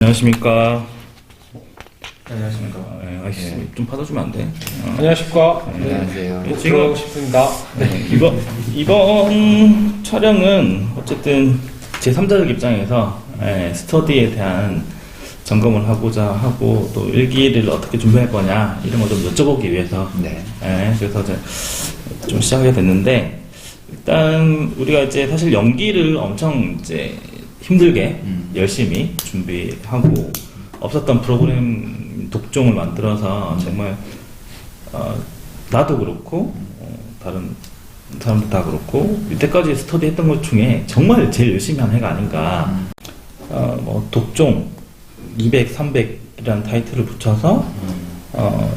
안녕하십니까. 안녕하십니까. 네. 좀 받아주면 안 돼? 안녕하십니까. 안녕하세요. 네, 지금 들어가고 싶습니다. 이번 촬영은 어쨌든 제3자적 입장에서 스터디에 대한 점검을 하고자 하고 또 일기를 어떻게 준비할 거냐 이런 거 좀 여쭤보기 위해서 그래서 이제 좀 시작하게 됐는데, 일단 우리가 이제 사실 연기를 엄청 이제 힘들게 열심히 준비하고 없었던 프로그램 독종을 만들어서 정말 나도 그렇고 다른 사람들 다 그렇고 이때까지 스터디 했던 것 중에 정말 제일 열심히 한 해가 아닌가. 뭐 독종 200, 300이라는 타이틀을 붙여서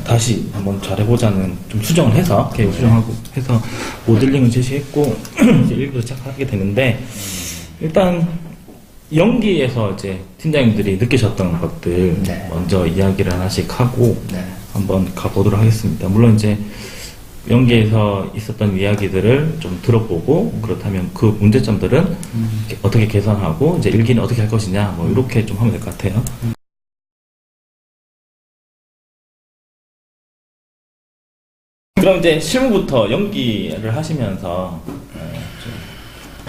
다시 한번 잘해보자는 좀 수정을 해서 계획 수정하고 해서 모델링을 제시했고 이제 일부러 시작하게 되는데, 일단 연기에서 이제 팀장님들이 느끼셨던 것들 먼저 이야기를 하나씩 하고 한번 가보도록 하겠습니다. 물론 이제 연기에서 있었던 이야기들을 좀 들어보고, 그렇다면 그 문제점들은 어떻게 개선하고 이제 일기는 어떻게 할 것이냐 뭐 이렇게 좀 하면 될 것 같아요. 그럼 이제 실무부터 연기를 하시면서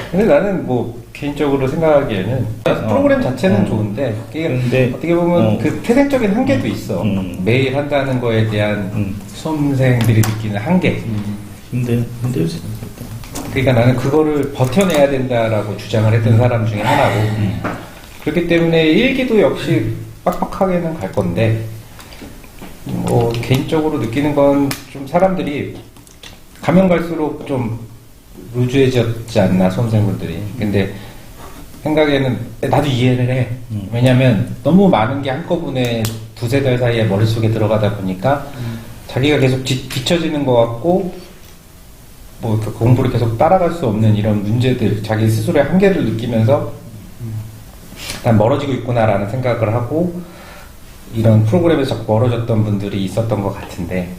근데 나는 뭐 개인적으로 생각하기에는 프로그램 자체는 좋은데 이게 어떻게 보면 그 태생적인 한계도 있어. 매일 한다는 거에 대한 수험생들이 느끼는 한계. 힘들지. 그러니까 나는 그거를 버텨내야 된다라고 주장을 했던 사람 중에 하나고, 그렇기 때문에 일기도 역시 빡빡하게는 갈 건데, 뭐 개인적으로 느끼는 건 좀 사람들이 가면 갈수록 좀 루즈해졌지 않나, 수험생분들이. 근데 생각에는 나도 이해를 해. 왜냐면 너무 많은 게 한꺼번에 두세 달 사이에 머릿속에 들어가다 보니까 자기가 계속 뒤처지는 것 같고, 뭐 공부를 계속 따라갈 수 없는 이런 문제들, 자기 스스로의 한계를 느끼면서 난 멀어지고 있구나라는 생각을 하고 이런 프로그램에서 자꾸 멀어졌던 분들이 있었던 것 같은데,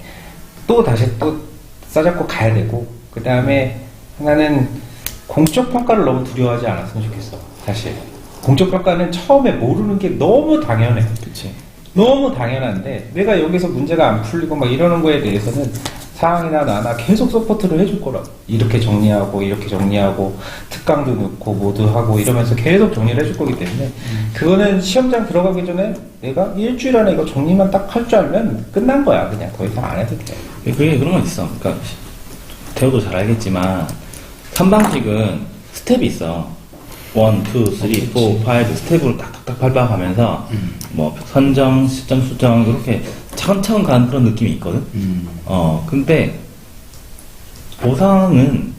또 다시 또 싸잡고 가야 되고, 그 다음에 하나는 공적 평가를 너무 두려워하지 않았으면 좋겠어. 사실 공적 평가는 처음에 모르는 게 너무 당연해. 그치. 너무 당연한데 내가 여기서 문제가 안 풀리고 막 이러는 거에 대해서는 사항이나 나나 계속 서포트를 해줄 거라고. 이렇게 정리하고 이렇게 정리하고 특강도 넣고 뭐도 하고 이러면서 계속 정리를 해줄 거기 때문에 그거는 시험장 들어가기 전에 내가 일주일 안에 이거 정리만 딱 할 줄 알면 끝난 거야. 그냥 더 이상 안 해도 돼. 그게 그런 거 있어. 그러니까 태호도 잘 알겠지만 3방식은 스텝이 있어. 1, 2, 3, 4, 5 스텝으로 딱딱딱 밟아가면서 뭐 선정, 시점 수정 이렇게 차근차근 가는 그런 느낌이 있거든. 근데 보상은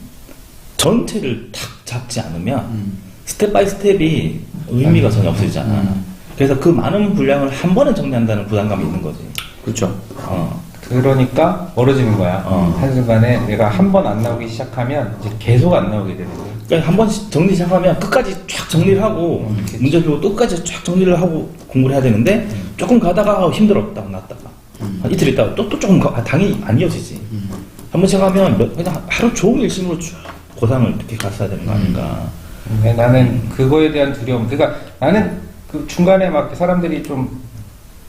전체를 탁 잡지 않으면 스텝 바이 스텝이 의미가 전혀 없어지잖아. 그래서 그 많은 분량을 한 번에 정리한다는 부담감이 있는 거지. 그렇죠. 그러니까 멀어지는 거야. 한순간에 내가 한 번 안 나오기 시작하면 이제 계속 안 나오게 되는 거야. 그러니까 한 번 정리 시작하면 끝까지 쫙 정리를 하고 문제 풀고 또 끝까지 쫙 정리를 하고 공부를 해야 되는데 조금 가다가 힘들었다고 놨다가 한 이틀 있다가 또 조금 당연히 안 이어지지. 한 번 시작하면 그냥 하루 종일 일심으로 쭉 고상을 이렇게 갔어야 되는 거 아닌가. 나는 그거에 대한 두려움. 그러니까 나는 그 중간에 막 사람들이 좀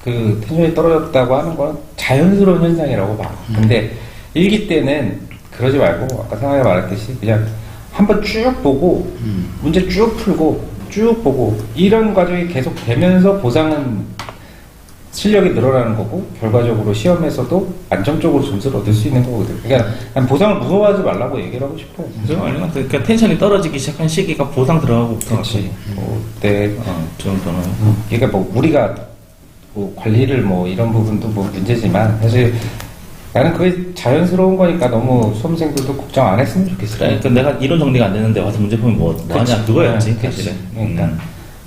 그 텐션이 떨어졌다고 하는 건 자연스러운 현상이라고 봐. 근데 일기 때는 그러지 말고 아까 상하가 말했듯이 그냥 한번 쭉 보고 문제 쭉 풀고 쭉 보고 이런 과정이 계속 되면서 보상은 실력이 늘어나는 거고 결과적으로 시험에서도 안정적으로 점수를 얻을 수 있는 거거든. 그러니까 난 보상을 무서워하지 말라고 얘기를 하고 싶어. 그러니까 텐션이 떨어지기 시작한 시기가 보상 들어가고부터. 그렇지. 그때 정도는. 그러니까 뭐 우리가 뭐 관리를 뭐 이런 부분도 뭐 문제지만 사실 나는 그게 자연스러운 거니까 너무 수험생들도 걱정 안 했으면 좋겠어. 그러니까 내가 이론 정리가 안 되는데 와서 문제 풀면 뭐 하냐 그거였지. 사실은. 그러니까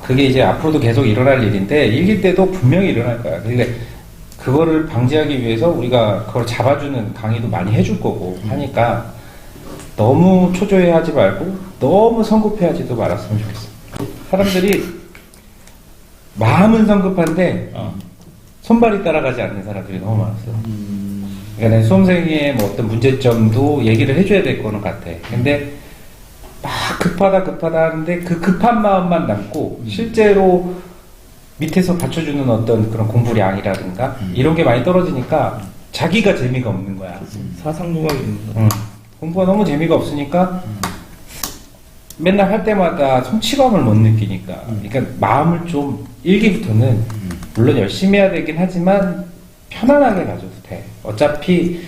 그게 이제 앞으로도 계속 일어날 일인데 일기 때도 분명히 일어날 거야. 근데 그거를 방지하기 위해서 우리가 그걸 잡아주는 강의도 많이 해줄 거고 하니까 너무 초조해하지 말고 너무 성급해하지도 말았으면 좋겠어. 사람들이 마음은 성급한데 손발이 따라가지 않는 사람들이 너무 많았어. 그러니까 수험생의 뭐 어떤 문제점도 얘기를 해줘야 될 거는 같아. 근데 막 급하다 하는데 그 급한 마음만 남고 실제로 밑에서 받쳐주는 어떤 그런 공부량이라든가 이런 게 많이 떨어지니까 자기가 재미가 없는 거야. 사상도가 있는 공부가 너무 재미가 없으니까 맨날 할 때마다 성취감을 못 느끼니까. 그러니까 마음을 좀 일기부터는 물론 열심히 해야 되긴 하지만 편안하게 가져도 돼. 어차피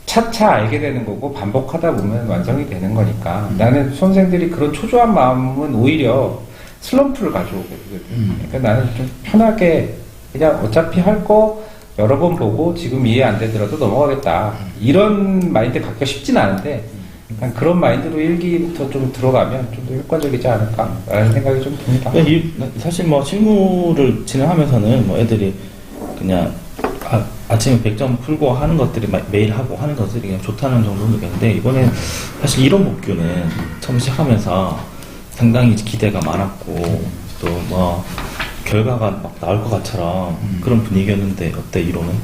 차차 알게 되는 거고 반복하다 보면 완성이 되는 거니까. 나는 수험생들이 그런 초조한 마음은 오히려 슬럼프를 가져오게 되거든. 그러니까 나는 좀 편하게 그냥 어차피 할 거 여러 번 보고 지금 이해 안 되더라도 넘어가겠다. 이런 마인드 갖기가 쉽진 않은데 그냥 그런 마인드로 일기부터 좀 들어가면 좀 더 효과적이지 않을까라는 생각이 좀 듭니다. 사실 뭐 실무를 진행하면서는 뭐 애들이 그냥 아침에 100점 풀고 하는 것들이 매일 하고 하는 것들이 그냥 좋다는 정도는 느꼈는데 이번에 사실 이론 복귀는 처음 시작하면서 상당히 기대가 많았고 또 뭐 결과가 막 나올 것 같처럼 그런 분위기였는데 어때 이론은?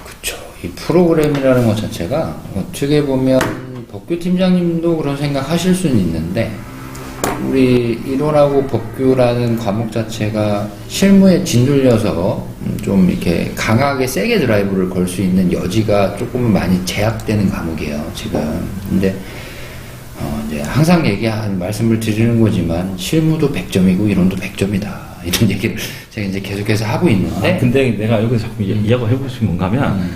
그쵸. 이 프로그램이라는 것 자체가 어떻게 보면 법규 팀장님도 그런 생각 하실 수는 있는데 우리 이론하고 법규라는 과목 자체가 실무에 짓눌려서 좀 이렇게 강하게 세게 드라이브를 걸 수 있는 여지가 조금은 많이 제약되는 과목이에요, 지금. 근데 이제 항상 말씀을 드리는 거지만 실무도 100점이고 이론도 100점이다. 이런 얘기를 제가 이제 계속해서 하고 있는데. 근데 내가 여기서 자꾸 이야기해보고 싶은 뭔가 하면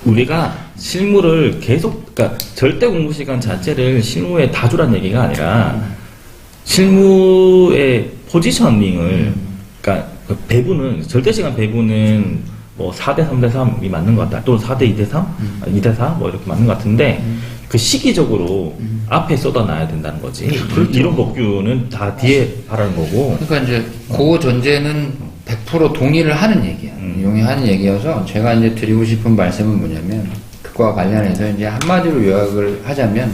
우리가 실무를 계속, 그러니까 절대 공부 시간 자체를 실무에 다 주란 얘기가 아니라 실무의 포지셔닝을, 그러니까 그 배분은, 절대 시간 배분은 뭐 4대 3대 3이 맞는 것 같다. 또 4대 2대 3? 2대 4? 뭐 이렇게 맞는 것 같은데 그 시기적으로 앞에 쏟아놔야 된다는 거지. 그렇죠. 이런 법규는 다 뒤에 하라는 거고. 그러니까 이제 그 전제는 100% 동의를 하는 얘기야. 용이하는 얘기여서 제가 이제 드리고 싶은 말씀은 뭐냐면 그거와 관련해서 이제 한마디로 요약을 하자면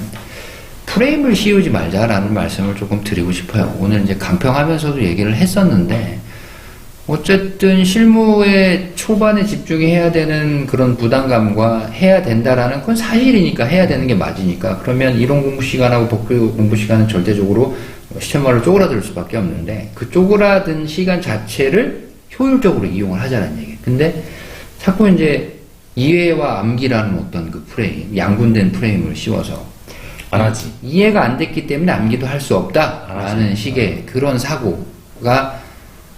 프레임을 씌우지 말자라는 말씀을 조금 드리고 싶어요. 오늘 이제 강평하면서도 얘기를 했었는데 어쨌든 실무에 초반에 집중해야 되는 그런 부담감과 해야 된다라는 건 사실이니까 해야 되는 게 맞으니까 그러면 이론 공부 시간하고 법규 공부 시간은 절대적으로 시험말로 쪼그라들 수밖에 없는데 그 쪼그라든 시간 자체를 효율적으로 이용을 하자는 얘기예요. 근데 자꾸 이제 이해와 암기라는 어떤 그 프레임, 양분된 프레임을 씌워서 안 하지. 이해가 안 됐기 때문에 암기도 할 수 없다라는 식의 그런 사고가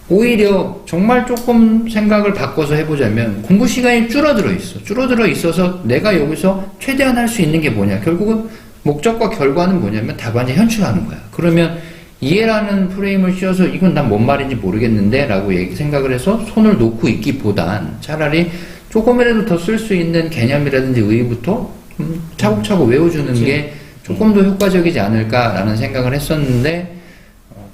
오히려 정말 조금 생각을 바꿔서 해보자면 공부 시간이 줄어들어 있어. 줄어들어 있어서 내가 여기서 최대한 할 수 있는 게 뭐냐. 결국은 목적과 결과는 뭐냐면 답안지 현출하는 거야. 그러면 이해라는 프레임을 씌워서 이건 난 뭔 말인지 모르겠는데 라고 생각을 해서 손을 놓고 있기보단 차라리 조금이라도 더 쓸 수 있는 개념이라든지 의의부터 차곡차곡 외워주는 그치. 게 조금 더 효과적이지 않을까라는 생각을 했었는데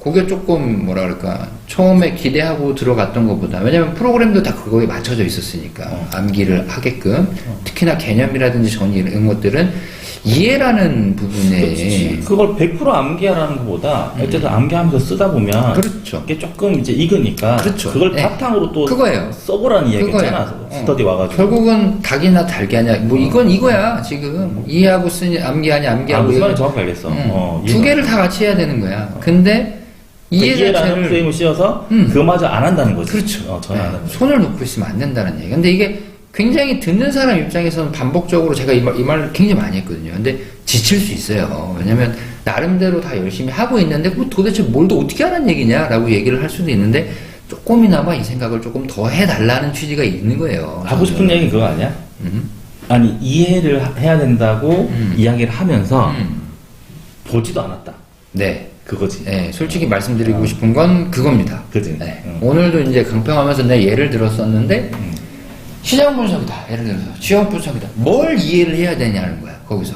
그게 조금 뭐라 그럴까 처음에 기대하고 들어갔던 것보다 왜냐면 프로그램도 다 그거에 맞춰져 있었으니까 암기를 하게끔 특히나 개념이라든지 정의 이런 것들은 이해라는 부분에 그렇지. 그걸 100% 암기하라는 것보다 어쨌든 암기하면서 쓰다 보면 그렇죠. 이게 조금 이제 익으니까 그렇죠. 그걸 네. 바탕으로 또 그거예요. 써보라는 이야기잖아. 그거예요. 스터디 와가지고. 결국은 닭이나 달걀이냐 뭐 이건 이거야 지금 이해하고 쓰니 암기하냐 암기하고 무슨 말인지 정확히 알겠어. 두 개를 다 같이 해야 되는 거야. 근데 이해 이해라는 자체를 프레임을 씌워서 그마저 안 한다는 거지. 그렇죠. 전혀 안 한다는 거지. 손을 놓고 있으면 안 된다는 얘기. 근데 이게 굉장히 듣는 사람 입장에서는 반복적으로 제가 이 말을 굉장히 많이 했거든요. 근데 지칠 수 있어요. 왜냐면 나름대로 다 열심히 하고 있는데 뭐 도대체 뭘 더 어떻게 하라는 얘기냐라고 얘기를 할 수도 있는데 조금이나마 이 생각을 조금 더 해달라는 취지가 있는 거예요. 하고 싶은 얘기는 그거 아니야? 아니 이해를 해야 된다고 이야기를 하면서 보지도 않았다. 네. 그거지. 네, 솔직히 말씀드리고 싶은 건 그겁니다. 그지. 네. 오늘도 이제 강평하면서 내 예를 들었었는데 시장 분석이다. 예를 들어서 시장 분석이다. 뭘 이해를 해야 되냐는 거야. 거기서.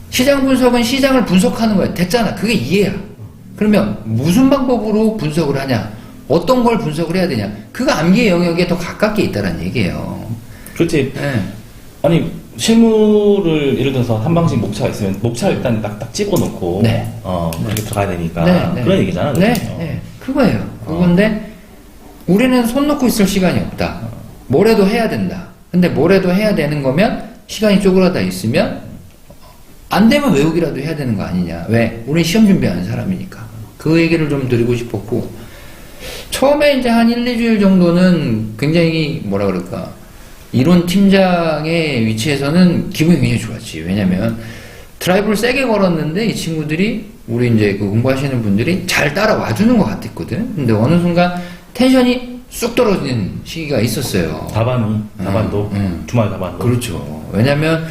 시장 분석은 시장을 분석하는 거야. 됐잖아. 그게 이해야. 그러면 무슨 방법으로 분석을 하냐? 어떤 걸 분석을 해야 되냐? 그거 암기의 영역에 더 가깝게 있다는 얘기예요. 그렇지. 네. 아니 실무를 예를 들어서 한 방식 목차가 있으면 목차 일단 딱 집어넣고 네. 그렇게 들어가야 되니까 네. 그런 얘기잖아. 네. 그죠? 네. 그거예요. 그건데 우리는 손 놓고 있을 시간이 없다. 뭐래도 해야 된다. 근데 뭐래도 해야 되는 거면 시간이 쪼그라다 있으면 안 되면 외우기라도 해야 되는 거 아니냐. 왜? 우린 시험 준비하는 사람이니까. 그 얘기를 좀 드리고 싶었고, 처음에 이제 한 1, 2주일 정도는 굉장히 뭐라 그럴까, 이론 팀장의 위치에서는 기분이 굉장히 좋았지. 왜냐면 드라이브를 세게 걸었는데 이 친구들이, 우리 이제 그 공부하시는 분들이 잘 따라와 주는 것 같았거든. 근데 어느 순간 텐션이 쑥 떨어지는 시기가 있었어요. 다반도, 주말 다반도. 그렇죠. 왜냐면,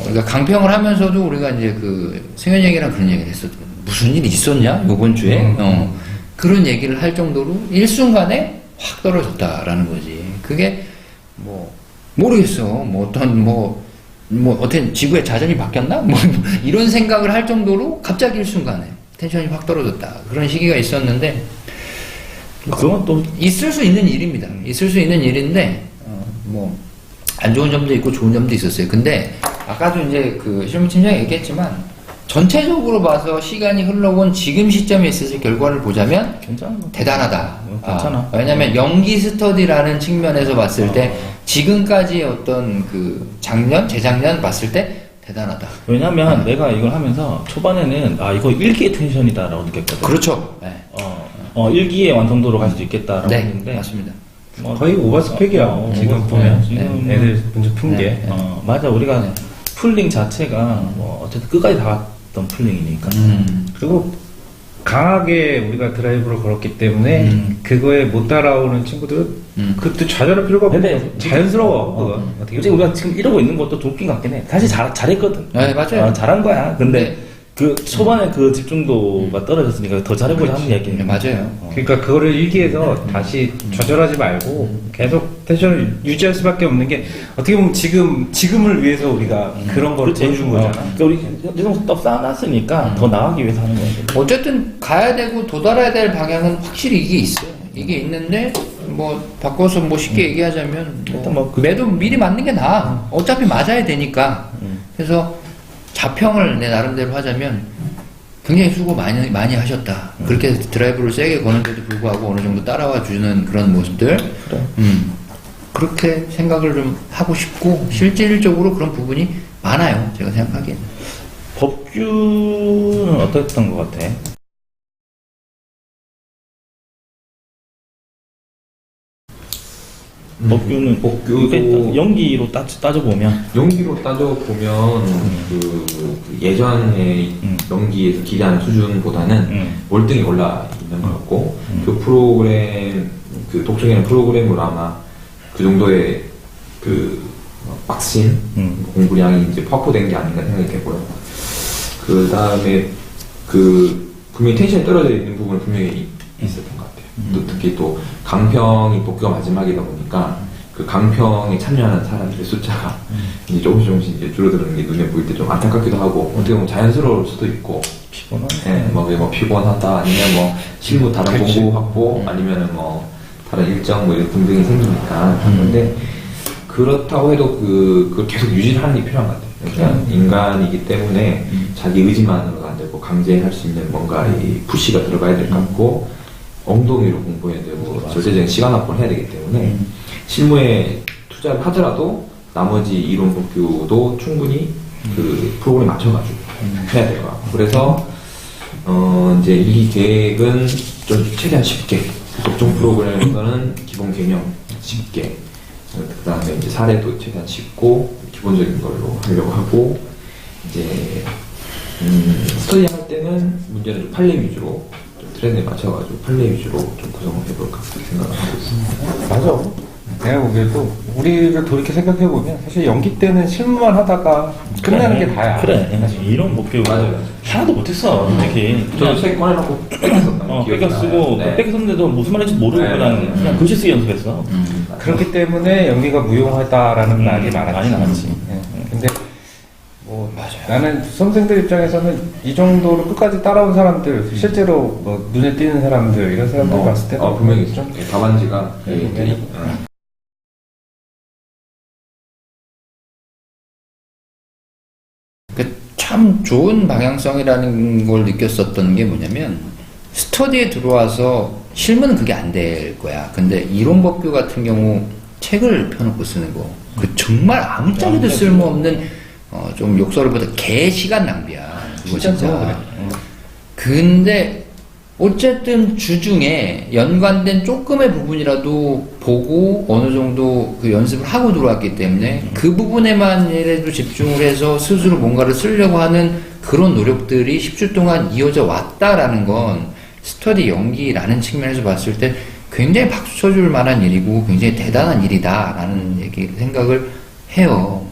우리가 강평을 하면서도 우리가 이제 그 승현이 형이랑 그런 얘기를 했었거든. 무슨 일이 있었냐? 요번 주에? 그런 얘기를 할 정도로 일순간에 확 떨어졌다라는 거지. 그게 모르겠어. 어떤 지구의 자전이 바뀌었나? 이런 생각을 할 정도로 갑자기 일순간에 텐션이 확 떨어졌다. 그런 시기가 있었는데, 그건 또 있을 수 있는 일입니다. 있을 수 있는 일인데, 안 좋은 점도 있고 좋은 점도 있었어요. 근데, 아까도 이제 그 실무팀장이 얘기했지만, 전체적으로 봐서 시간이 흘러온 지금 시점에 있어서 결과를 보자면, 괜찮아. 대단하다. 괜찮아. 왜냐면 연기 스터디라는 측면에서 봤을 때, 지금까지의 어떤 그 재작년 봤을 때, 대단하다. 왜냐면 내가 이걸 하면서 초반에는 이거 일기의 텐션이다라고 느꼈거든. 그렇죠. 네. 일기의 완성도로 갈 수도 있겠다라고 네, 했는데 맞습니다. 거의 오버스펙이야. 지금 보면 지금 애들 먼저 푼 게. 맞아. 우리가 풀링 자체가 어쨌든 끝까지 다 갔던 풀링이니까. 그리고 강하게 우리가 드라이브를 걸었기 때문에 그거에 못 따라오는 친구들은 그것도 좌절할 필요가 없고 근데 자연스러워. 그거 어떻게 솔직히 우리가 지금 이러고 있는 것도 좀 웃긴 것 같긴 해. 사실 잘했거든. 네, 맞아요. 잘한 거야. 근데 그 초반에 그 집중도가 떨어졌으니까 더 잘해보자 하는 얘기는. 네, 맞아요. 그러니까 그거를 일기에서 다시 좌절하지 말고 계속 텐션을 유지할 수밖에 없는 게 어떻게 보면 지금을 위해서 우리가 그런 걸 보여준 거잖아. 그러니까 우리 계속 떡 쌓아놨으니까 더 나가기 위해서 하는 거야. 어쨌든 가야 되고 도달해야 될 방향은 확실히 이게 있어요. 이게 있는데 바꿔서 쉽게 얘기하자면 일단 매도 미리 맞는 게 나아. 어차피 맞아야 되니까. 그래서 자평을 내 나름대로 하자면 굉장히 수고 많이 하셨다. 그렇게 드라이브를 세게 거는데도 불구하고 어느 정도 따라와 주는 그런 모습들. 그래. 그렇게 생각을 좀 하고 싶고 실질적으로 그런 부분이 많아요. 제가 생각하기에는. 법규는 어땠던 것 같아? 법규도 연기로 따져보면 연기로 따져보면 그 예전에 연기에서 기대하는 수준보다는 월등히 올라 있는 것 같고 그 프로그램 그 독촉에는 프로그램으로 아마 그 정도의 그 빡신 공부량이 이제 확보된 게 아닌가 생각이 되고요. 그 다음에 그 분명히 텐션이 떨어져 있는 부분은 분명히 있었던 것 같아요. 또 특히 또 강평이 복귀가 마지막이다 보니까 그 강평에 참여하는 사람들의 숫자가 이제 조금씩 이제 줄어드는 게 눈에 보일 때 좀 안타깝기도 하고 어떻게 보면 자연스러울 수도 있고 피곤하네. 피곤하다 아니면 실무 다른 공부 확보 아니면은 다른 일정 이런 등등이 생기니까 그런데 그렇다고 해도 그걸 계속 유지하는 게 필요한 것 같아요. 그러니까 인간이기 때문에 자기 의지만으로는 안 되고 강제할 수 있는 뭔가 이 푸시가 들어가야 될 것 같고 엉덩이로 공부해야 되고 절대적인 시간 확보를 해야 되기 때문에 실무에 투자를 하더라도 나머지 이론 복규도 충분히 그 프로그램에 맞춰가지고 해야 될 것 같고 그래서 이제 이 계획은 좀 최대한 쉽게 독종 프로그램에서는 기본 개념 쉽게 그 다음에 이제 사례도 최대한 쉽고 기본적인 걸로 하려고 하고 이제 스터디 할 때는 문제는 좀 판례 위주로 좀 트렌드에 맞춰가지고 판례 위주로 좀 구성을 해볼까 생각을 하고 있습니다. 맞아. 내가 보기에도 우리를 돌이켜 생각해보면 사실 연기 때는 실무만 하다가 끝나는 게 다야. 그래. 이런 목표 맞아요. 하나도 못했어. 솔직히. 저도 책 꺼내놓고 뺏겼었던 뺏겨 쓰고 뺏겼었는데도 무슨 말인지 모르고 그냥 글씨 쓰기 연습했어. 그렇기 때문에 연기가 무용하다라는 말이 많이 많았지. 나왔지. 근데 나는 수험생들 입장에서는 이 정도로 끝까지 따라온 사람들, 실제로 눈에 띄는 사람들 이런 사람들 봤을 때 분명히 좀 답안지가 애들이 참 좋은 방향성이라는 걸 느꼈었던 게 뭐냐면 스터디에 들어와서 실무는 그게 안 될 거야. 근데 이론 법규 같은 경우 책을 펴놓고 쓰는 거, 그 정말 아무짝에도 쓸모없는 좀 욕설보다 개 시간 낭비야. 그거 진짜 진짜. 그래. 근데 어쨌든 주중에 연관된 조금의 부분이라도 보고 어느 정도 그 연습을 하고 들어왔기 때문에 그 부분에만이라도 집중을 해서 스스로 뭔가를 쓰려고 하는 그런 노력들이 10주 동안 이어져 왔다라는 건 스터디 연기라는 측면에서 봤을 때 굉장히 박수 쳐줄 만한 일이고 굉장히 대단한 일이다라는 생각을 해요.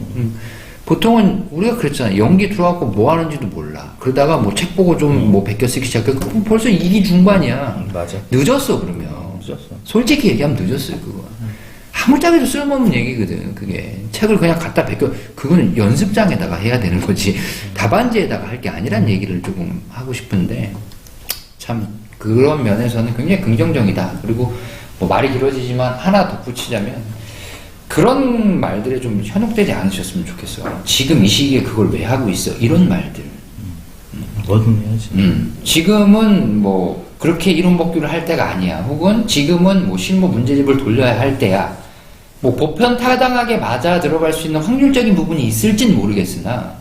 보통은 우리가 그랬잖아요. 연기 들어갖고 뭐 하는지도 몰라. 그러다가 뭐 책 보고 좀 뭐 베껴 쓰기 시작해. 그럼 벌써 2기 중반이야. 맞아. 늦었어, 그러면. 늦었어. 솔직히 얘기하면 늦었어요, 그거. 아무짝에도 쓸모없는 얘기거든, 그게. 책을 그냥 갖다 베껴, 그거는 연습장에다가 해야 되는 거지. 답안지에다가 할 게 아니란 얘기를 조금 하고 싶은데, 참, 그런 면에서는 굉장히 긍정적이다. 그리고 뭐 말이 길어지지만 하나 덧붙이자면, 그런 말들에 좀 현혹되지 않으셨으면 좋겠어. 지금 이 시기에 그걸 왜 하고 있어? 이런 말들. 뭐든 해야지. 지금은 뭐 그렇게 이론 법규를 할 때가 아니야. 혹은 지금은 뭐 실무 문제집을 돌려야 할 때야. 뭐 보편 타당하게 맞아 들어갈 수 있는 확률적인 부분이 있을진 모르겠으나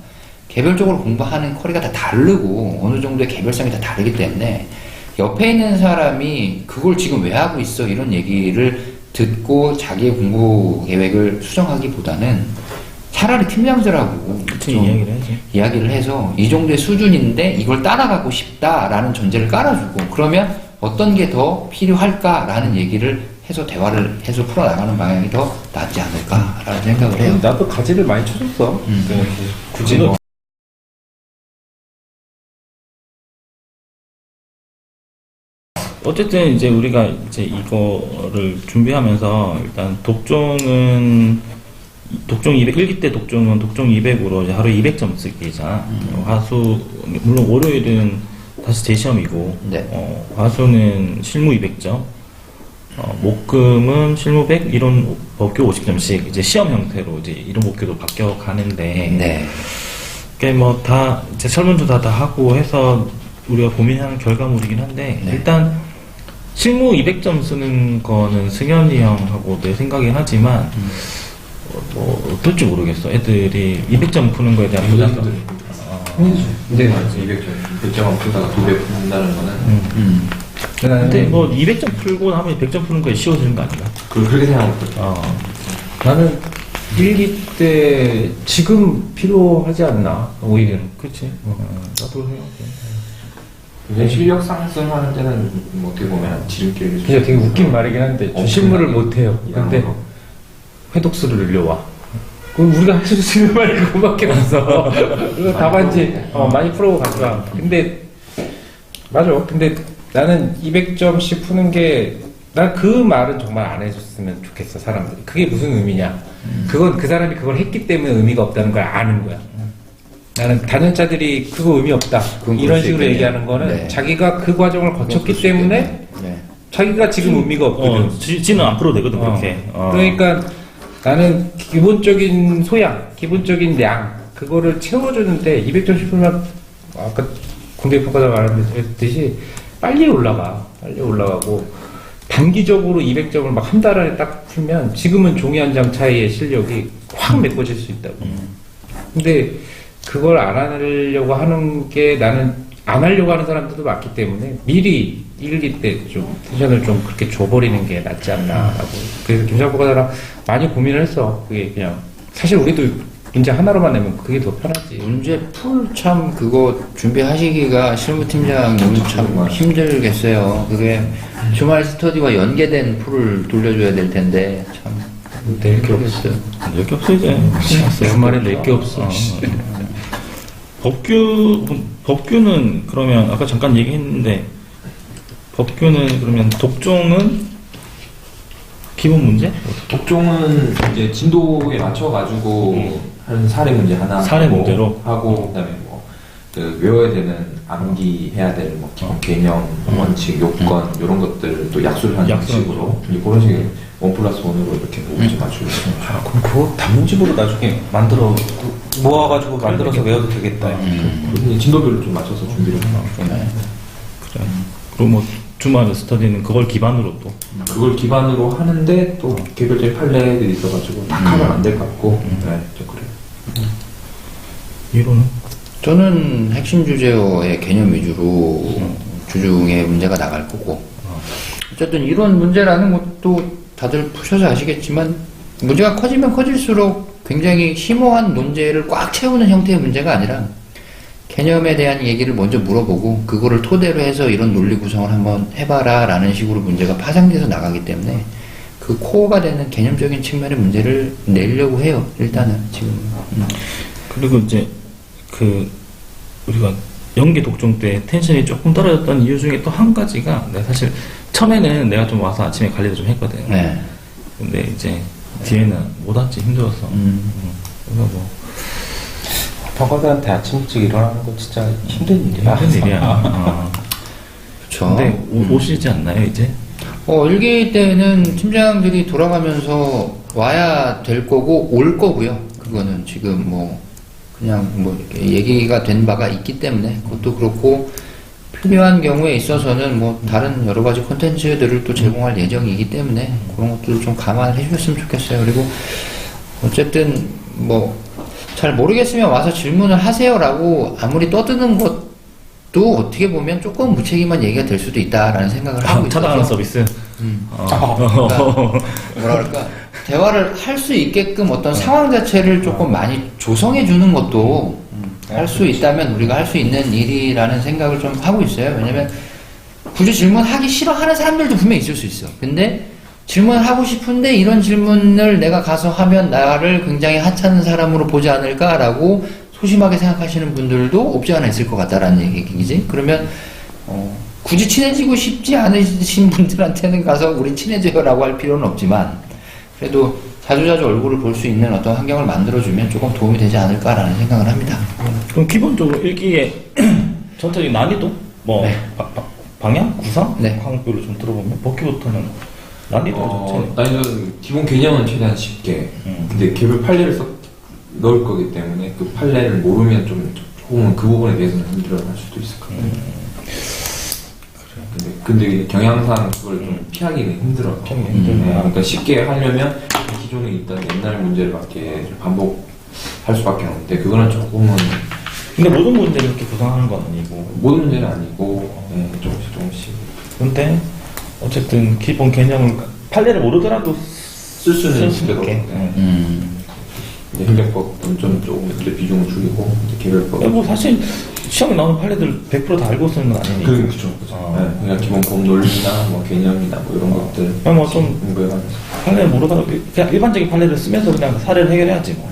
개별적으로 공부하는 커리가 다 다르고 어느 정도의 개별성이 다 다르기 때문에 옆에 있는 사람이 그걸 지금 왜 하고 있어? 이런 얘기를 듣고 자기의 공부 계획을 수정하기보다는 차라리 팀장들하고 그치, 좀 이야기를 해야지. 이야기를 해서 이 정도의 수준인데 이걸 따라가고 싶다라는 전제를 깔아주고 그러면 어떤 게 더 필요할까라는 얘기를 해서 대화를 해서 풀어나가는 방향이 더 낫지 않을까라는 생각을 해요. 나도 가지를 많이 쳐줬어. 굳이 그거 뭐. 어쨌든 이제 우리가 이제 이거를 준비하면서 일단 독종 200, 1기 때 독종은 독종 200으로 이제 하루 200점 쓰기잖아. 화수, 물론 월요일은 다시 재시험이고, 네. 화수는 실무 200점, 목금은 실무 100, 이론 법규 50점씩 이제 시험 형태로 이제 이론 법규도 바뀌어 가는데, 네. 그게 뭐 다, 이제 설문도 다 하고 해서 우리가 고민하는 결과물이긴 한데, 네. 일단 실무 200점 쓰는 거는 승현이 형하고 내 생각이긴 하지만, 뭐 어떨지 모르겠어. 애들이 200점 푸는 거에 대한 부담감. 네. 200점, 100점 풀다가 200 푼다는 거는 근데 뭐 200점 풀고 나면 100점 푸는 거에 쉬워지는 거 아닌가? 그렇게 생각하고 있거든요. 나는 1기 때 지금 필요하지 않나, 오히려. 그렇지. 나도 생각해. 근데 실력 상승하는 데는 뭐 어떻게 보면 지름길을 진짜 되게 웃긴 말이긴 한데, 저 실무를 못해요. 근데 회독수를 늘려와. 그럼 우리가 할 수 있는 말이 그거밖에 없어. 그거 답안지 많이 풀어보고 가져와. 근데 맞아. 근데 나는 200점씩 푸는 게, 난 그 말은 정말 안 해줬으면 좋겠어, 사람들이. 그게 무슨 의미냐. 그건 그 사람이 그걸 했기 때문에 의미가 없다는 걸 아는 거야. 나는 다른자들이 그거 의미 없다, 그건 이런 그럴 수 식으로 있겠네요. 얘기하는 거는 네. 자기가 그 과정을 거쳤기 그럴 수 때문에 있겠네요. 네. 자기가 지금 의미가 없거든. 지는 안 풀어도 되거든, 그렇게. 그러니까 나는 기본적인 소양, 기본적인 양, 그거를 채워주는데 200점씩 풀면 아까 공대평가자 말했듯이 빨리 올라가고 단기적으로 200점을 막 한 달 안에 딱 풀면 지금은 종이 한 장 차이의 실력이 확 메꿔질 수 있다고. 근데 그걸 안 하려고 하는 게, 나는 안 하려고 하는 사람들도 많기 때문에 미리 1기 때 좀 텐션을 좀 그렇게 줘버리는 게 낫지 않나라고. 그래서 김상보가랑 많이 고민을 했어. 그게 그냥 사실 우리도 문제 하나로만 내면 그게 더 편하지. 문제 풀 참 그거 준비하시기가 실무팀장님 참 힘들겠어요. 그게 주말 스터디와 연계된 풀을 돌려줘야 될 텐데 참 낼 게 없어. 낼 게 없어, 이제. 주말에 낼 게 없어. 법규는 그러면 아까 잠깐 얘기했는데, 법규는 그러면 독종은 기본 문제? 독종은 이제 진도에 맞춰가지고 하는 사례 문제 하나 사례 문제로? 하고 그다음에 뭐 그 외워야 되는 암기해야 될 뭐 기본 개념, 원칙, 요건 이런 것들 또 약수를 하는 약수하는 식으로 이제 그런 식의 1+1으로 이렇게 문제 맞추고 있습니다. 아, 그럼 그거 단문집으로 나중에 만들어 모아가지고 만들어서 외워도 되겠다. 그래서 진도별로 좀 맞춰서 준비를 하고 그래. 그리고 뭐 주말 스터디는 그걸 기반으로 또. 그걸 기반으로 하는데 또 개별적인 판례들이 있어가지고 다 하면 안 될 것 같고 네, 좀 그래요. 이론은? 저는 핵심 주제어의 개념 위주로 주중에 문제가 나갈 거고, 어쨌든 이론 문제라는 것도 다들 푸셔서 아시겠지만, 문제가 커지면 커질수록 굉장히 심오한 논제를 꽉 채우는 형태의 문제가 아니라, 개념에 대한 얘기를 먼저 물어보고, 그거를 토대로 해서 이런 논리 구성을 한번 해봐라 라는 식으로 문제가 파생돼서 나가기 때문에, 그 코어가 되는 개념적인 측면의 문제를 내려고 해요, 일단은, 지금. 그리고 이제, 우리가 연기 독종 때 텐션이 조금 떨어졌던 이유 중에 또 한 가지가, 내가 사실, 처음에는 내가 좀 와서 아침에 관리를 좀 했거든. 네. 근데 이제, 뒤에는 못 왔지, 힘들어서. 그래서 뭐, 평가들한테 아침 일찍 일어나는 거 진짜 힘든 일이야. 힘든 일이야. 그쵸. 근데 오시지 않나요, 이제? 일기 때는 팀장들이 돌아가면서 와야 될 거고, 올 거고요. 그거는 지금 뭐, 그냥 뭐, 이렇게 얘기가 된 바가 있기 때문에, 그것도 그렇고, 필요한 경우에 있어서는 뭐, 다른 여러 가지 콘텐츠들을 또 제공할 예정이기 때문에, 그런 것들을 좀 감안을 해주셨으면 좋겠어요. 그리고, 어쨌든, 뭐, 잘 모르겠으면 와서 질문을 하세요라고 아무리 떠드는 것도 어떻게 보면 조금 무책임한 얘기가 될 수도 있다라는 생각을 하고 있어요. 차단하는 서비스? 그러니까 뭐라 그럴까, 대화를 할 수 있게끔 어떤 상황 자체를 조금 많이 조성해 주는 것도 할 수 있다면 우리가 할 수 있는 일이라는 생각을 좀 하고 있어요. 왜냐면 굳이 질문하기 싫어하는 사람들도 분명히 있을 수 있어. 근데 질문을 하고 싶은데 이런 질문을 내가 가서 하면 나를 굉장히 하찮은 사람으로 보지 않을까라고 소심하게 생각하시는 분들도 없지 않아 있을 것 같다라는 얘기지. 그러면 굳이 친해지고 싶지 않으신 분들한테는 가서 우린 친해져요라고 할 필요는 없지만, 그래도 자주자주 얼굴을 볼 수 있는 어떤 환경을 만들어주면 조금 도움이 되지 않을까라는 생각을 합니다. 그럼 기본적으로 일기에 전체적인 난이도? 뭐, 네. 방향? 구상? 네. 방법별로 좀 들어보면, 복귀부터는 난이도가 좋지. 나는 기본 개념은 최대한 쉽게. 근데 개별 판례를 넣을 거기 때문에 그 판례를 모르면 조금은 그 부분에 대해서는 힘들어할 수도 있을 것 같아요. 근데 경향상 그걸 좀 피하기는 힘들어. 그러니까 쉽게 하려면 기존에 있던 옛날 문제밖에 좀 반복할 수밖에 없는데, 그거는 조금은. 근데 모든 문제를 이렇게 구상하는 건 아니고. 모든 문제는 아니고, 조금씩. 근데, 어쨌든 기본 개념을, 판례를 모르더라도 쓸 수는 있도록. 행정법은 조금 이제 비중을 줄이고, 개별법. 뭐 사실 시험에 나오는 판례들 100% 다 알고 쓰는 건 아니니까. 그렇죠. 그냥 기본 법 논리나 뭐 개념이나 뭐 이런 것들. 그냥 뭐좀 공부해가면서. 판례를 모르더라도 그냥 일반적인 판례를 쓰면서 그냥 사례를 해결해야지 뭐.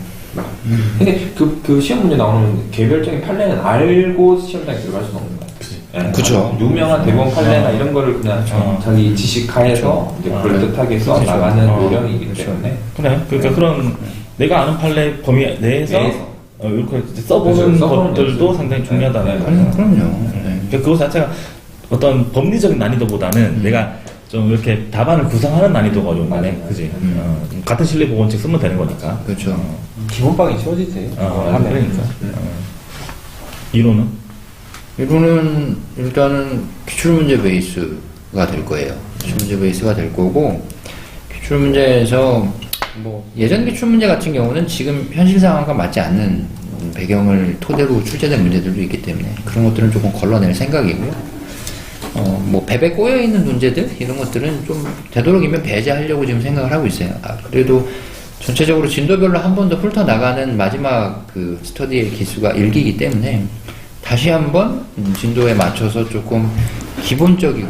근데 그 시험 문제 나오는 개별적인 판례는 알고 시험장에 들어갈 수는 없는 거야. 그쵸. 유명한 대법원 판례나 이런 거를 그냥 자기 지식하에서 이제 그럴듯하게 써 나가는 요령이기 때문에. 그래. 그러니까 그런 내가 아는 판례 범위 내에서 이렇게 써보는 것들도 상당히 중요하다는 거예요. 그럼요. 그러니까 그것 자체가 어떤 법리적인 난이도보다는 내가 좀 이렇게 답안을 구상하는 난이도가 어려운 거네. 그지? 같은 실내 보건책 쓰면 되는 거니까. 그렇죠. 기본방이 쉬워지지. 그러니까. 이론은? 이거는 일단은 기출문제 베이스가 될 거예요. 기출문제 베이스가 될 거고, 기출문제에서 뭐 예전 기출문제 같은 경우는 지금 현실 상황과 맞지 않는 배경을 토대로 출제된 문제들도 있기 때문에 그런 것들은 조금 걸러낼 생각이고요. 뭐 배배 꼬여 있는 문제들 이런 것들은 좀 되도록이면 배제하려고 지금 생각을 하고 있어요. 그래도 전체적으로 진도별로 한 번 더 훑어 나가는 마지막 그 스터디의 기수가 일기이기 때문에 다시 한번 진도에 맞춰서 조금 기본적이고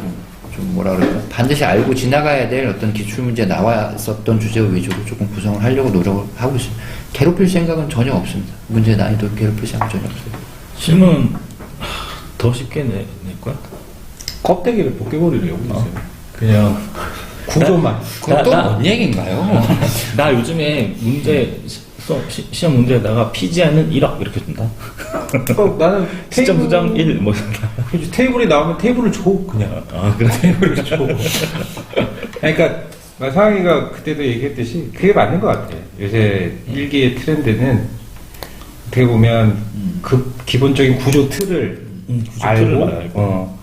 좀 뭐라 그럴까, 반드시 알고 지나가야 될 어떤 기출문제 나왔었던 주제 위주로 조금 구성을 하려고 노력을 하고 있습니다. 괴롭힐 생각은 전혀 없습니다. 문제 난이도 괴롭힐 생각 전혀 없어요. 실문 더 쉽게 낼 거야? 껍데기를 벗겨버리려고 있어요. 그냥 구조만. 그건 또 뭔 얘기인가요? 나 요즘에 문제 시험 문제에다가 PGI는 1억 이렇게 준다. 나는 시점 수정 1 뭐 그렇지, 테이블이 나오면 테이블을 줘 그냥. 그래. 테이블을 줘. 그러니까 상황이가 그때도 얘기했듯이 그게 맞는 것 같아. 요새 일기의 트렌드는 어떻게 보면 그 기본적인 구조 틀을 알고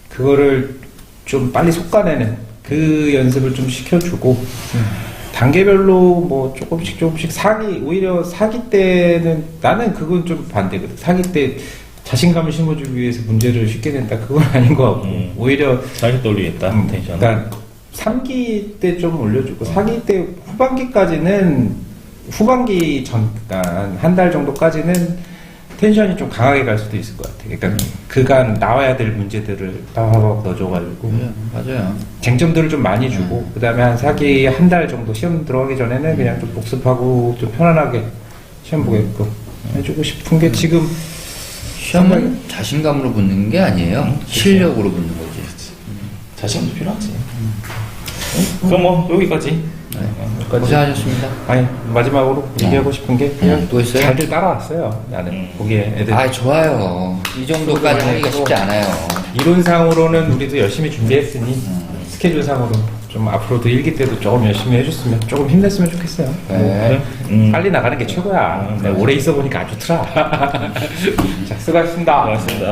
그거를 좀 빨리 솎아내는 그 연습을 좀 시켜주고 단계별로 뭐 조금씩 오히려 사기 때는 나는 그건 좀 반대거든. 사기 때 자신감을 심어주기 위해서 문제를 쉽게 낸다. 그건 아닌 것 같고. 오히려 자기 떠올리겠다, 텐션. 그러니까 3기 때 좀 올려주고 4기 때 후반기 전, 그러니까 한 달 정도까지는 텐션이 좀 강하게 갈 수도 있을 것 같아. 그러니까 그간 나와야 될 문제들을 빠바박 넣어줘가지고 맞아요. 쟁점들을 좀 많이 주고 그 다음에 한 4기 한 달 정도 시험 들어가기 전에는 그냥 좀 복습하고 좀 편안하게 시험 보게끔 해주고 싶은 게 지금 시험은 자신감으로 붙는 게 아니에요. 실력으로 붙는 거지. 자신감도 필요하지. 그럼 뭐 여기까지. 고생하셨습니다. 아니 마지막으로 얘기하고 싶은 게 그냥 또 있어요? 잘들 따라왔어요. 나는 보기에 애들 아, 좋아요. 이 정도까지 하기가 쉽지 않아요. 이론상으로는 우리도 열심히 준비했으니 스케줄상으로 좀 앞으로도 일기 때도 조금 열심히 해줬으면 조금 힘냈으면 좋겠어요. 네. 빨리 나가는 게 최고야. 내가 오래 있어 보니까 안 좋더라. 자, 수고하셨습니다. 고맙습니다.